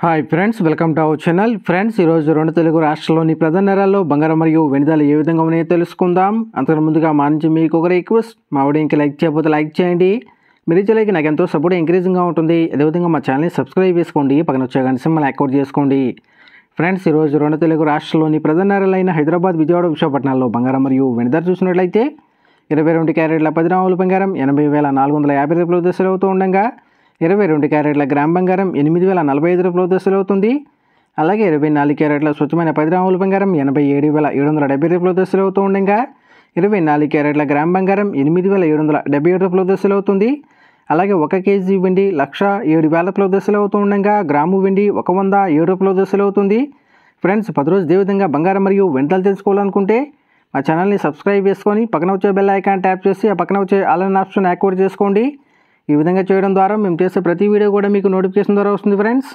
Hi friends, welcome to our channel. Friends, ఈరోజు రెండు తెలుగు రాష్ట్రాల్లోని ప్రధాన నగరాల్లో బంగారం మరియు వెండి ధరలు ఏ విధంగా ఉన్నాయో తెలుసుకుందాం. అంతకు ముందుగా మా నుంచి మీకు ఒక రిక్వెస్ట్, మా వీడియోకి లైక్ చేయకపోతే లైక్ చేయండి. మీరు ఇచ్చే లైక్ నాకు ఎంతో సపోర్ట్ ఎంకరేజింగ్గా ఉంటుంది. అదేవిధంగా మా ఛానల్ని సబ్స్క్రైబ్ చేసుకోండి, పక్కన వచ్చే గంట సింబల్ యాక్టివేట్ చేసుకోండి. ఫ్రెండ్స్, ఈరోజు రెండు తెలుగు రాష్ట్రాల్లోని ప్రధాన నగరాలైన హైదరాబాద్, విజయవాడ, విశాఖపట్నాల్లో బంగారం మరియు వెండి ధర చూసినట్లయితే 22 క్యారెట్ల 10 గ్రాముల బంగారం 80,450 రూపాయల దశలు అవుతూ ఉండగా 22 క్యారెట్ల గ్రామ్ బంగారం 8,045 రూపాయల దశలు అవుతుంది. అలాగే 24 క్యారెట్ల స్వచ్ఛమైన 10 గ్రాముల బంగారం 87,770 రూపాయల దశలు అవుతూ ఉండగా 24 క్యారెట్ల గ్రామ్ బంగారం 8,777 రూపాయల దశలు అవుతుంది. అలాగే 1 కేజీ వెండి 1,07,000 రూపాయల దశలు అవుతూ ఉండగా గ్రాము వెండి 107 రూపాయల దశలు అవుతుంది. ఫ్రెండ్స్, 10 రోజు ఇదే విధంగా బంగారం మరియు వెండి ధరలు తెలుసుకోవాలనుకుంటే మా ఛానల్ని సబ్స్క్రైబ్ చేసుకొని పక్కన వచ్చే బెల్ ఐకాన్ ట్యాప్ చేసి ఆ పక్కన వచ్చే ఆల్ అనే ఆప్షన్ యాక్టివేట్ చేసుకోండి. ఈ విధంగా చేయడం ద్వారా మేము చేసే ప్రతి వీడియో కూడా మీకు నోటిఫికేషన్ ద్వారా వస్తుంది. ఫ్రెండ్స్,